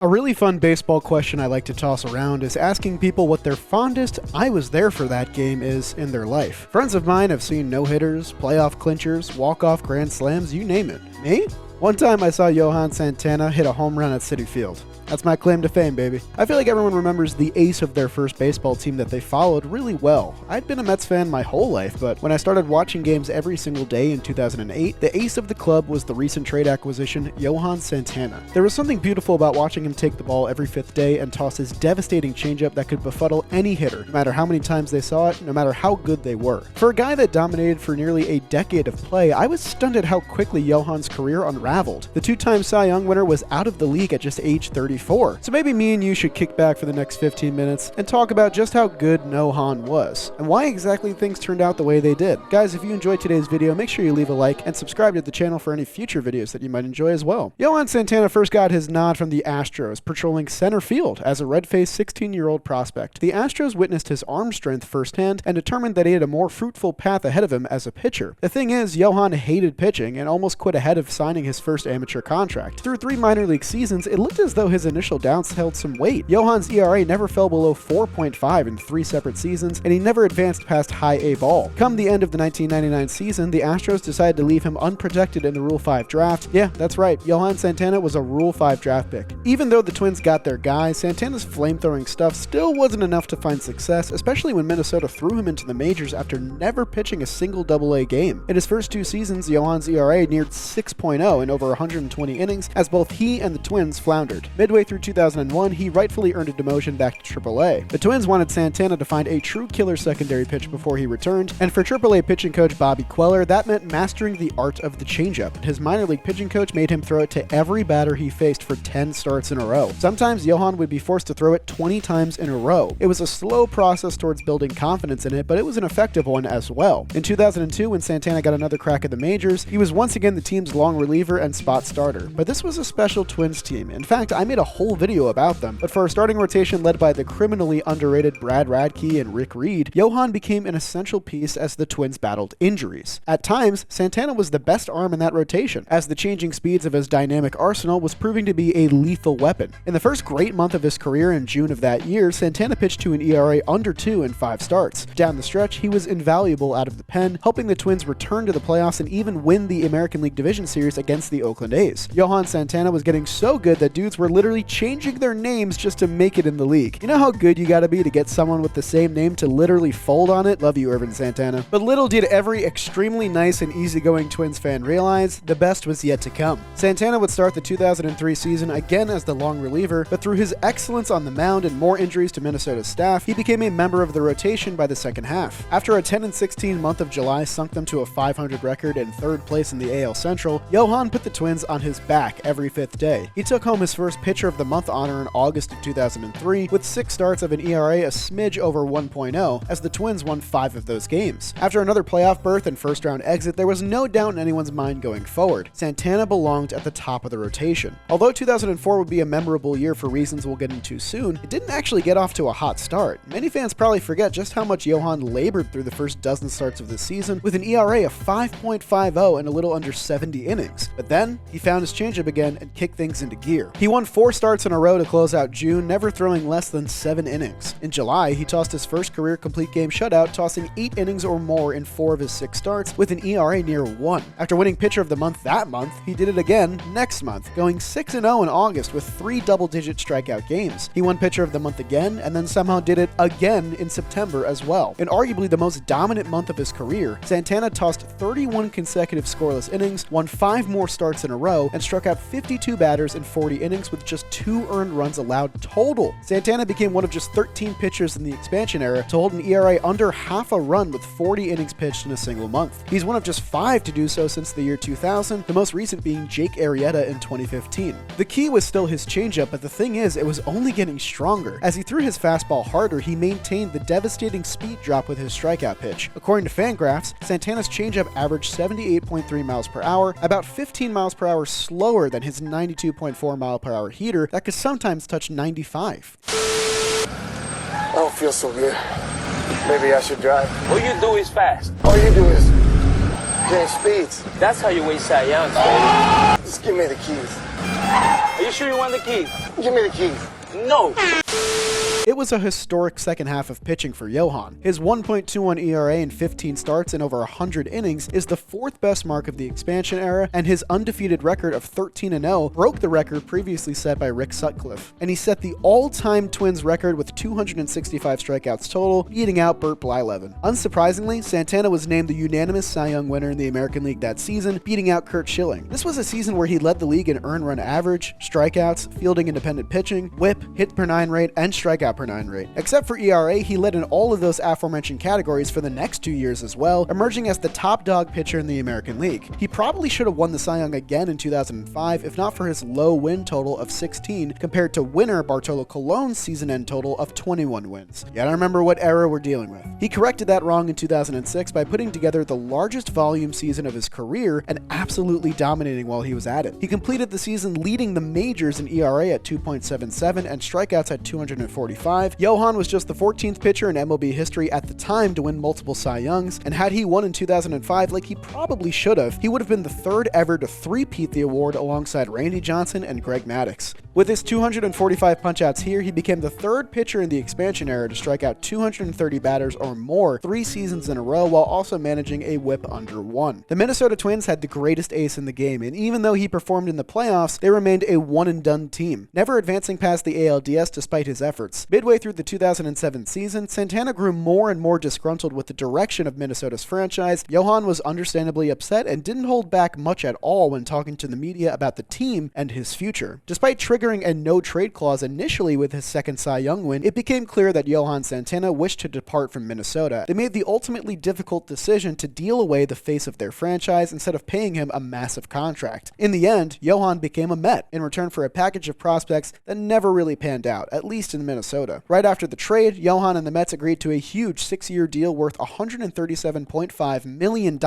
A really fun baseball question I like to toss around is asking people what their fondest "I was there for that game" is in their life. Friends of mine have seen no-hitters, playoff clinchers, walk-off grand slams, you name it. Me? One time I saw Johan Santana hit a home run at Citi Field. That's my claim to fame, baby. I feel like everyone remembers the ace of their first baseball team that they followed really well. I'd been a Mets fan my whole life, but when I started watching games every single day in 2008, the ace of the club was the recent trade acquisition, Johan Santana. There was something beautiful about watching him take the ball every fifth day and toss his devastating changeup that could befuddle any hitter, no matter how many times they saw it, no matter how good they were. For a guy that dominated for nearly a decade of play, I was stunned at how quickly Johan's career unraveled. The two-time Cy Young winner was out of the league at just age 34. So maybe me and you should kick back for the next 15 minutes and talk about just how good Johan was, and why exactly things turned out the way they did. Guys, if you enjoyed today's video, make sure you leave a like and subscribe to the channel for any future videos that you might enjoy as well. Johan Santana first got his nod from the Astros, patrolling center field as a red-faced 16-year-old prospect. The Astros witnessed his arm strength firsthand and determined that he had a more fruitful path ahead of him as a pitcher. The thing is, Johan hated pitching and almost quit ahead of signing his first amateur contract. Through 3 minor league seasons, it looked as though his initial doubts held some weight. Johan's ERA never fell below 4.5 in 3 separate seasons, and he never advanced past high A ball. Come the end of the 1999 season, the Astros decided to leave him unprotected in the Rule 5 draft. Yeah, that's right, Johan Santana was a Rule 5 draft pick. Even though the Twins got their guy, Santana's flamethrowing stuff still wasn't enough to find success, especially when Minnesota threw him into the majors after never pitching a single AA game. In his first 2 seasons, Johan's ERA neared 6.0 in over 120 innings, as both he and the Twins floundered. Midway through 2001, he rightfully earned a demotion back to AAA. The Twins wanted Santana to find a true killer secondary pitch before he returned, and for AAA pitching coach Bobby Queller, that meant mastering the art of the changeup. His minor league pitching coach made him throw it to every batter he faced for 10 starts in a row. Sometimes Johan would be forced to throw it 20 times in a row. It was a slow process towards building confidence in it, but it was an effective one as well. In 2002, when Santana got another crack at the majors, he was once again the team's long reliever and spot starter. But this was a special Twins team. In fact, I made a whole video about them, but for a starting rotation led by the criminally underrated Brad Radke and Rick Reed, Johan became an essential piece as the Twins battled injuries. At times, Santana was the best arm in that rotation, as the changing speeds of his dynamic arsenal was proving to be a lethal weapon. In the first great month of his career in June of that year, Santana pitched to an ERA under 2 in 5 starts. Down the stretch, he was invaluable out of the pen, helping the Twins return to the playoffs and even win the American League Division Series against the Oakland A's. Johan Santana was getting so good that dudes were literally changing their names just to make it in the league. You know how good you gotta be to get someone with the same name to literally fold on it? Love you, Irvin Santana. But little did every extremely nice and easygoing Twins fan realize, the best was yet to come. Santana would start the 2003 season again as the long reliever, but through his excellence on the mound and more injuries to Minnesota's staff, he became a member of the rotation by the second half. After a 10-16 month of July sunk them to a .500 record and 3rd place in the AL Central, Johan put the Twins on his back every 5th day. He took home his first Pitcher of the Month honor in August of 2003, with 6 starts of an ERA a smidge over 1.0, as the Twins won 5 of those games. After another playoff berth and first-round exit, there was no doubt in anyone's mind going forward. Santana belonged at the top of the rotation. Although 2004 would be a memorable year for reasons we'll get into soon, it didn't actually get off to a hot start. Many fans probably forget just how much Johan labored through the first dozen starts of the season, with an ERA of 5.50 and a little under 70 innings. But then, he found his changeup again and kicked things into gear. He won 4 starts in a row to close out June, never throwing less than 7 innings. In July, he tossed his first career complete game shutout, tossing 8 innings or more in 4 of his 6 starts, with an ERA near 1. After winning Pitcher of the Month that month, he did it again next month, going 6-0 in August with 3 double-digit strikeout games. He won Pitcher of the Month again, and then somehow did it again in September as well. In arguably the most dominant month of his career, Santana tossed 31 consecutive scoreless innings, won 5 more starts in a row, and struck out 52 batters in 40 innings with just 2 earned runs allowed total. Santana became one of just 13 pitchers in the expansion era to hold an ERA under half a run with 40 innings pitched in a single month. He's one of just 5 to do so since the year 2000, the most recent being Jake Arrieta in 2015. The key was still his changeup, but the thing is, it was only getting stronger. As he threw his fastball harder, he maintained the devastating speed drop with his strikeout pitch. According to Fangraphs, Santana's changeup averaged 78.3 miles per hour, about 15 miles per hour slower than his 92.4 mile per hour heater that could sometimes touch 95. I don't feel so good. Maybe I should drive. All you do is fast. All you do is gain speeds. That's how you win Cy Young, baby. Just give me the keys. Are you sure you want the keys? Give me the keys. No. It was a historic second half of pitching for Johan. His 1.21 ERA in 15 starts and over 100 innings is the fourth best mark of the expansion era, and his undefeated record of 13-0 broke the record previously set by Rick Sutcliffe. And he set the all-time Twins record with 265 strikeouts total, beating out Bert Blyleven. Unsurprisingly, Santana was named the unanimous Cy Young winner in the American League that season, beating out Curt Schilling. This was a season where he led the league in earned run average, strikeouts, fielding independent pitching, whip, hit per nine rate, and strikeout per nine rate. Except for ERA, he led in all of those aforementioned categories for the next 2 years as well, emerging as the top dog pitcher in the American League. He probably should have won the Cy Young again in 2005 if not for his low win total of 16 compared to winner Bartolo Colon's season-end total of 21 wins. You gotta remember what era we're dealing with. He corrected that wrong in 2006 by putting together the largest volume season of his career and absolutely dominating while he was at it. He completed the season leading the majors in ERA at 2.77 and strikeouts at 245. Johan was just the 14th pitcher in MLB history at the time to win multiple Cy Youngs, and had he won in 2005 like he probably should have, he would have been the third ever to three-peat the award alongside Randy Johnson and Greg Maddux. With his 245 punch-outs here, he became the third pitcher in the expansion era to strike out 230 batters or more 3 seasons in a row while also managing a whip under 1. The Minnesota Twins had the greatest ace in the game, and even though he performed in the playoffs, they remained a one-and-done team, never advancing past the ALDS despite his efforts. Midway through the 2007 season, Santana grew more and more disgruntled with the direction of Minnesota's franchise. Johan was understandably upset and didn't hold back much at all when talking to the media about the team and his future. Despite triggering a no-trade clause initially with his second Cy Young win, it became clear that Johan Santana wished to depart from Minnesota. They made the ultimately difficult decision to deal away the face of their franchise instead of paying him a massive contract. In the end, Johan became a Met in return for a package of prospects that never really panned out, at least in Minnesota. Right after the trade, Johan and the Mets agreed to a huge 6-year deal worth $137.5 million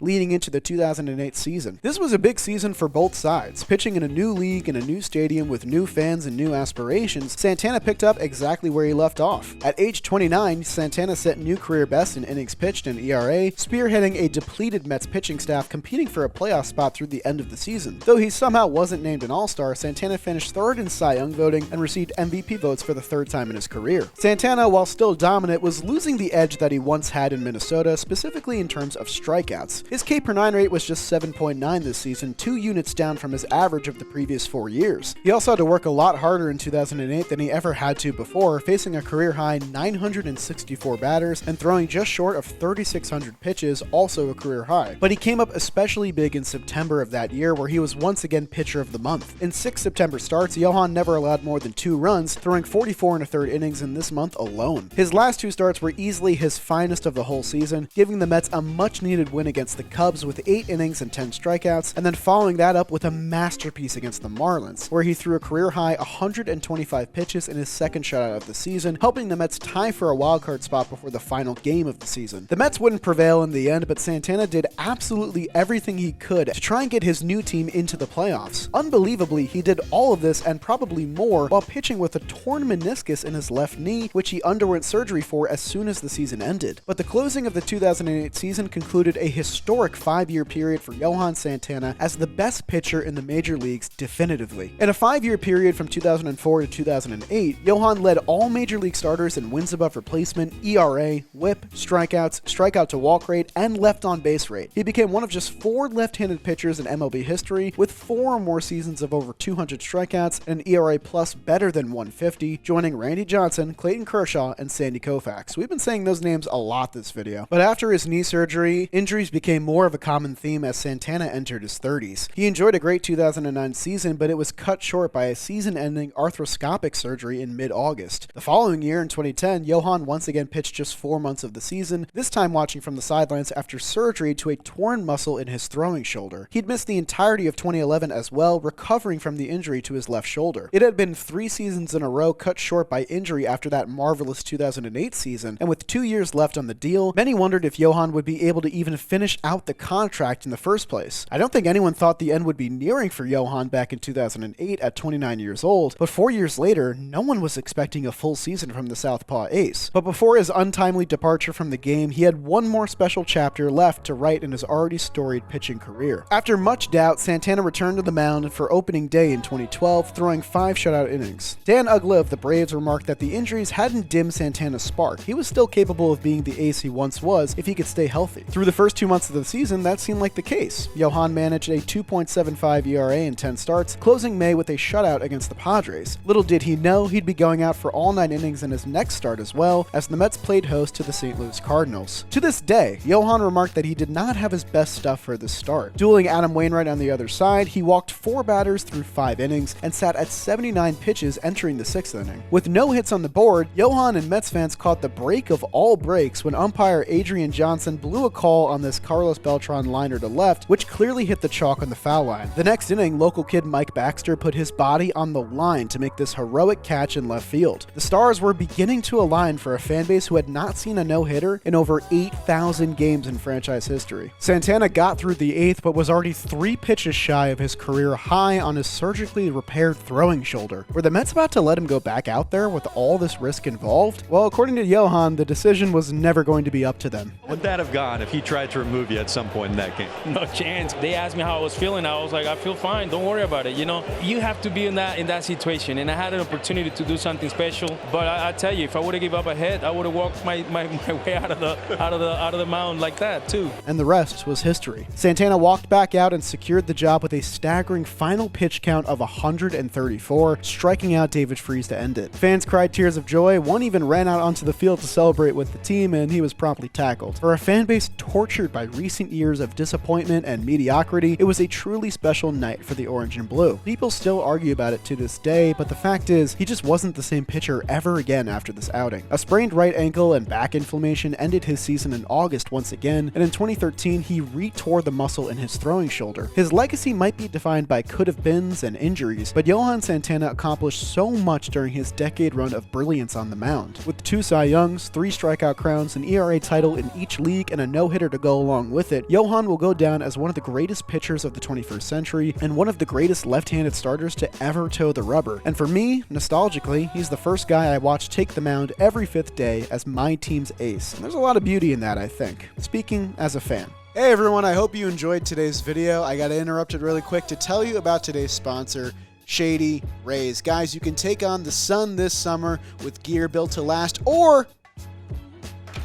leading into the 2008 season. This was a big season for both sides. Pitching in a new league in a new stadium with new fans and new aspirations, Santana picked up exactly where he left off. At age 29, Santana set new career best in innings pitched and ERA, spearheading a depleted Mets pitching staff competing for a playoff spot through the end of the season. Though he somehow wasn't named an All-Star, Santana finished third in Cy Young voting and received MVP votes for the third time in his career. Santana, while still dominant, was losing the edge that he once had in Minnesota, specifically in terms of strikeouts. His K per 9 rate was just 7.9 this season, 2 units down from his average of the previous 4 years. He also had to work a lot harder in 2008 than he ever had to before, facing a career-high 964 batters and throwing just short of 3,600 pitches, also a career high. But he came up especially big in September of that year, where he was once again pitcher of the month. In 6 September starts, Johan never allowed more than 2 runs, throwing 44 1/3 innings in this month alone. His last 2 starts were easily his finest of the whole season, giving the Mets a much-needed win against the Cubs with 8 innings and 10 strikeouts, and then following that up with a masterpiece against the Marlins, where he threw a career-high 125 pitches in his second shutout of the season, helping the Mets tie for a wildcard spot before the final game of the season. The Mets wouldn't prevail in the end, but Santana did absolutely everything he could to try and get his new team into the playoffs. Unbelievably, he did all of this and probably more while pitching with a torn meniscus in his left knee, which he underwent surgery for as soon as the season ended. But the closing of the 2008 season concluded a historic 5-year period for Johan Santana as the best pitcher in the major leagues definitively. In a 5-year period from 2004 to 2008, Johan led all major league starters in wins above replacement, ERA, whip, strikeouts, strikeout to walk rate, and left on base rate. He became one of just 4 left-handed pitchers in MLB history with 4 or more seasons of over 200 strikeouts and an ERA plus better than 150, joining Randy Johnson, Clayton Kershaw, and Sandy Koufax. We've been saying those names a lot this video. But after his knee surgery, injuries became more of a common theme as Santana entered his 30s. He enjoyed a great 2009 season, but it was cut short by a season-ending arthroscopic surgery in mid-August. The following year, in 2010, Johan once again pitched just 4 months of the season, this time watching from the sidelines after surgery to a torn muscle in his throwing shoulder. He'd missed the entirety of 2011 as well, recovering from the injury to his left shoulder. It had been 3 seasons in a row cut short by injury after that marvelous 2008 season, and with 2 years left on the deal, many wondered if Johan would be able to even finish out the contract in the first place. I don't think anyone thought the end would be nearing for Johan back in 2008 at 29 years old, but 4 years later, no one was expecting a full season from the southpaw ace. But before his untimely departure from the game, he had one more special chapter left to write in his already storied pitching career. After much doubt, Santana returned to the mound for opening day in 2012, throwing 5 shutout innings. Dan Uggla of the Braves remarked that the injuries hadn't dimmed Santana's spark. He was still capable of being the ace he once was if he could stay healthy. Through the first 2 months of the season, that seemed like the case. Johan managed a 2.75 ERA in 10 starts, closing May with a shutout against the Padres. Little did he know he'd be going out for all 9 innings in his next start as well, as the Mets played host to the St. Louis Cardinals. To this day, Johan remarked that he did not have his best stuff for this start. Dueling Adam Wainwright on the other side, he walked 4 batters through 5 innings and sat at 79 pitches entering the 6th inning. With no hits on the board, Johan and Mets fans caught the break of all breaks when umpire Adrian Johnson blew a call on this Carlos Beltran liner to left, which clearly hit the chalk on the foul line. The next inning, local kid Mike Baxter put his body on the line to make this heroic catch in left field. The stars were beginning to align for a fanbase who had not seen a no-hitter in over 8,000 games in franchise history. Santana got through the 8th, but was already 3 pitches shy of his career high on his surgically repaired throwing shoulder. Were the Mets about to let him go back out there with all this risk involved? Well, according to Johan, the decision was never going to be up to them. Would that have gone if he tried to remove you at some point in that game? No chance. They asked me how I was feeling. I was like, I feel fine. Don't worry about it. You know, you have to be in that situation. And I had an opportunity to do something special. But I tell you, if I would have given up a hit, I would have walked my way out of the mound like that too. And the rest was history. Santana walked back out and secured the job with a staggering final pitch count of 134, striking out David Freese to end it. Fans cried tears of joy. One even ran out onto the field to celebrate with the team, and he was promptly tackled. For a fan base tortured by recent years of disappointment and mediocrity, it was a truly special night for the Orange and Blue. People still argue about it to this day, but the fact is, he just wasn't the same pitcher ever again after this outing. A sprained right ankle and back inflammation ended his season in August once again, and in 2013, he re-tore the muscle in his throwing shoulder. His legacy might be defined by could-have-beens and injuries, but Johan Santana accomplished so much during his decade run of brilliance on the mound. With 2 Cy Youngs, 3 strikeout crowns, an ERA title in each league, and a no-hitter to go along with it, Johan will go down as one of the greatest pitchers of the 21st century and one of the greatest left-handed starters to ever toe the rubber. And for me, nostalgically, he's the first guy I watched take the mound every 5th day as my team's ace. And there's a lot of beauty in that, I think. Speaking as a fan. Hey everyone, I hope you enjoyed today's video. I got interrupted really quick to tell you about today's sponsor, Shady Rays. Guys, you can take on the sun this summer with gear built to last, or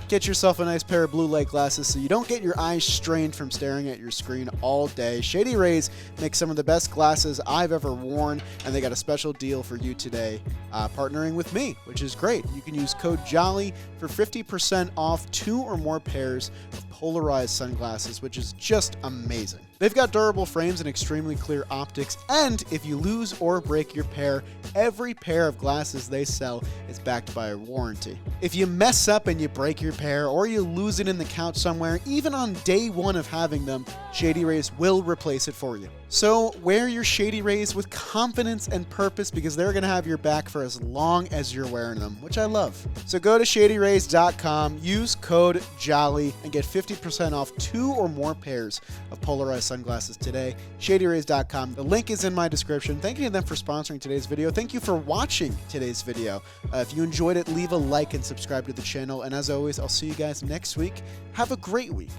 get yourself a nice pair of blue light glasses so you don't get your eyes strained from staring at your screen all day. Shady Rays makes some of the best glasses I've ever worn, and they got a special deal for you today, partnering with me, which is great. You can use code JOLLY for 50% off 2 or more pairs of polarized sunglasses, which is just amazing. They've got durable frames and extremely clear optics, and if you lose or break your pair, every pair of glasses they sell is backed by a warranty. If you mess up and you break your pair, or you lose it in the couch somewhere, even on day 1 of having them, Shady Rays will replace it for you. So wear your Shady Rays with confidence and purpose, because they're going to have your back for as long as you're wearing them, which I love. So go to shadyrays.com, use code JOLLY, and get 50% off 2 or more pairs of polarized sunglasses today. shadyrays.com. The link is in my description. Thank you to them for sponsoring today's video. Thank you for watching today's video. If you enjoyed it, leave a like and subscribe to the channel. And as always, I'll see you guys next week. Have a great week.